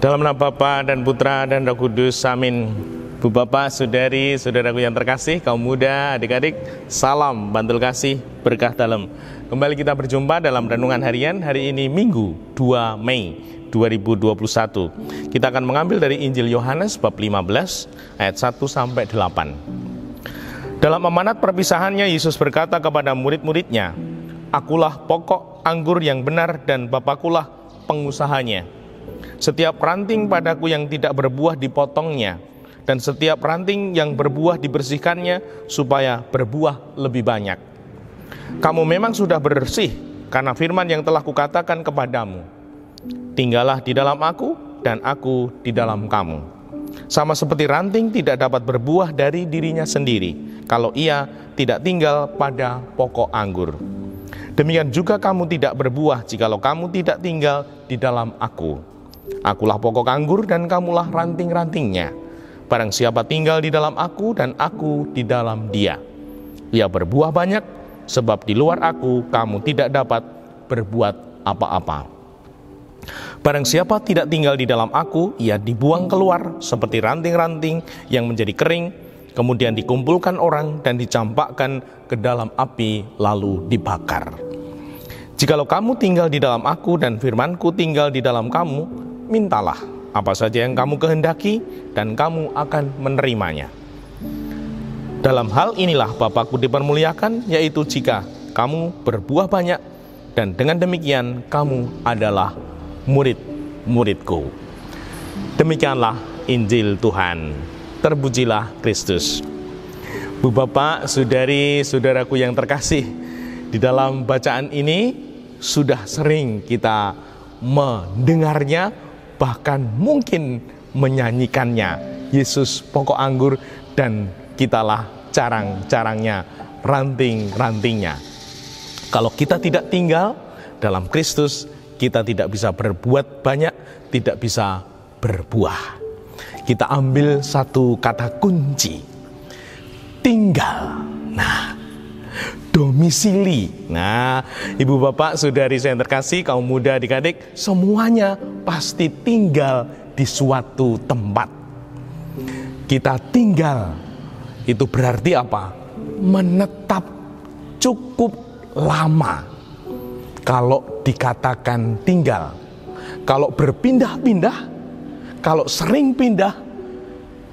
Dalam nama Bapa dan Putra dan Roh Kudus, amin. Bu Bapak, Saudari, saudaraku yang terkasih, kaum muda, adik-adik, salam bantul kasih, berkah dalam. Kembali kita berjumpa dalam renungan harian hari ini Minggu 2 Mei 2021. Kita akan mengambil dari Injil Yohanes bab 15 ayat 1 sampai 8. Dalam amanat perpisahannya, Yesus berkata kepada murid-muridnya, "Akulah pokok anggur yang benar dan Bapakulah pengusahanya. Setiap ranting padaku yang tidak berbuah dipotongnya, dan setiap ranting yang berbuah dibersihkannya supaya berbuah lebih banyak. Kamu memang sudah bersih karena firman yang telah kukatakan kepadamu. Tinggallah di dalam aku dan aku di dalam kamu. Sama seperti ranting tidak dapat berbuah dari dirinya sendiri kalau ia tidak tinggal pada pokok anggur. Demikian juga kamu tidak berbuah jikalau kamu tidak tinggal di dalam aku. Akulah pokok anggur dan kamulah ranting-rantingnya. Barang siapa tinggal di dalam aku dan aku di dalam dia, ia berbuah banyak, sebab di luar aku kamu tidak dapat berbuat apa-apa. Barang siapa tidak tinggal di dalam aku, ia dibuang keluar seperti ranting-ranting yang menjadi kering, kemudian dikumpulkan orang dan dicampakkan ke dalam api lalu dibakar. Jikalau kamu tinggal di dalam aku dan firmanku tinggal di dalam kamu, mintalah apa saja yang kamu kehendaki dan kamu akan menerimanya. Dalam hal inilah Bapakku dipermuliakan, yaitu jika kamu berbuah banyak, dan dengan demikian kamu adalah murid-muridku." Demikianlah Injil Tuhan. Terpujilah Kristus. Bu Bapak, Saudari, saudaraku yang terkasih, di dalam bacaan ini sudah sering kita mendengarnya, bahkan mungkin menyanyikannya. Yesus pokok anggur dan kitalah carang-carangnya, ranting-rantingnya. Kalau kita tidak tinggal dalam Kristus, kita tidak bisa berbuat banyak, tidak bisa berbuah. Kita ambil satu kata kunci, tinggal. Nah, domisili. Nah, ibu bapak, saudari saya yang terkasih, kaum muda, adik-adik, semuanya pasti tinggal di suatu tempat. Kita tinggal, itu berarti apa? Menetap cukup lama. Kalau dikatakan tinggal, kalau berpindah-pindah, kalau sering pindah,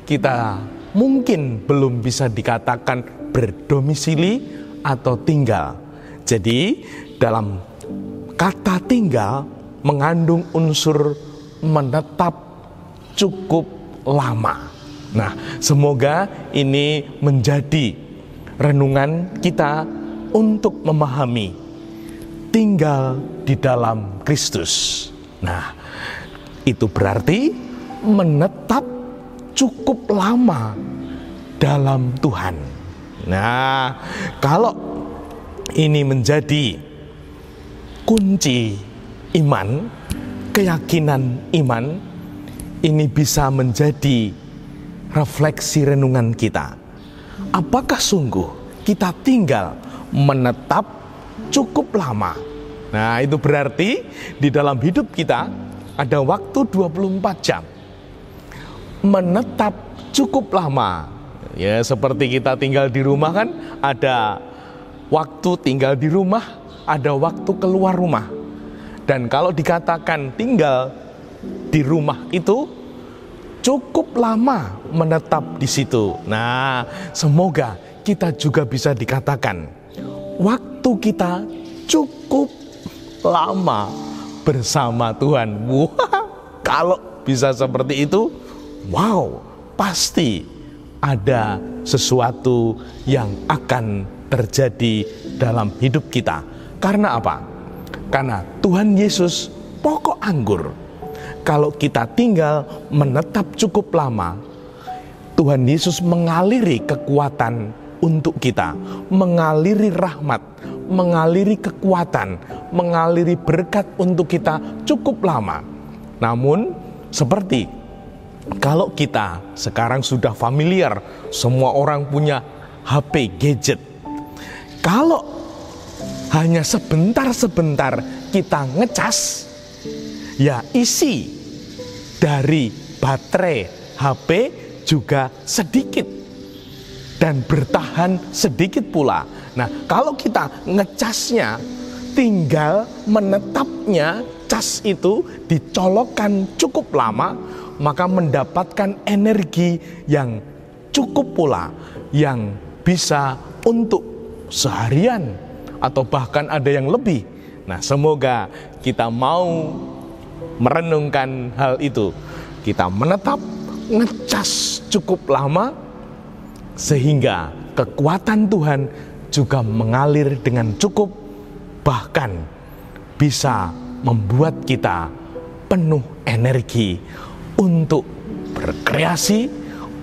kita mungkin belum bisa dikatakan berdomisili atau tinggal. Jadi dalam kata tinggal mengandung unsur menetap cukup lama. Nah, semoga ini menjadi renungan kita untuk memahami tinggal di dalam Kristus. Nah, itu berarti menetap cukup lama dalam Tuhan. Nah, kalau ini menjadi kunci iman, keyakinan iman, ini bisa menjadi refleksi renungan kita. Apakah sungguh kita tinggal menetap cukup lama? Nah, itu berarti di dalam hidup kita ada waktu 24 jam. Menetap cukup lama. Ya, seperti kita tinggal di rumah kan, ada waktu tinggal di rumah, ada waktu keluar rumah. Dan kalau dikatakan tinggal di rumah itu cukup lama menetap di situ. Nah, semoga kita juga bisa dikatakan waktu kita cukup lama bersama Tuhan. Wah, kalau bisa seperti itu, wow, pasti ada sesuatu yang akan terjadi dalam hidup kita. Karena apa? Karena Tuhan Yesus pokok anggur. Kalau kita tinggal menetap cukup lama, Tuhan Yesus mengaliri kekuatan untuk kita, mengaliri rahmat, mengaliri kekuatan, mengaliri berkat untuk kita cukup lama. Namun seperti kalau kita sekarang sudah familiar, semua orang punya HP gadget. Kalau hanya sebentar-sebentar kita ngecas, ya isi dari baterai HP juga sedikit dan bertahan sedikit pula. Nah, kalau kita ngecasnya, tinggal menetapnya cas itu dicolokkan cukup lama, maka mendapatkan energi yang cukup pula, yang bisa untuk seharian atau bahkan ada yang lebih. Nah, semoga kita mau merenungkan hal itu. Kita menetap, ngecas cukup lama, sehingga kekuatan Tuhan juga mengalir dengan cukup, bahkan bisa membuat kita penuh energi untuk berkreasi,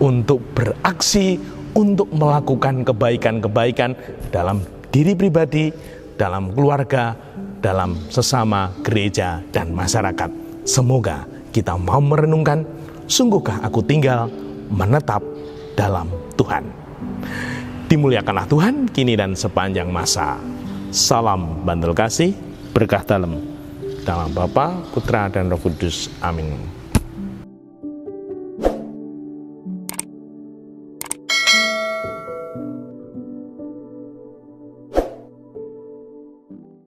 untuk beraksi, untuk melakukan kebaikan-kebaikan dalam diri pribadi, dalam keluarga, dalam sesama gereja dan masyarakat. Semoga kita mau merenungkan, sungguhkah aku tinggal menetap dalam Tuhan. Dimuliakanlah Tuhan kini dan sepanjang masa. Salam Bantul Kasih, berkah dalam Bapa, Putra, dan Roh Kudus. Amin.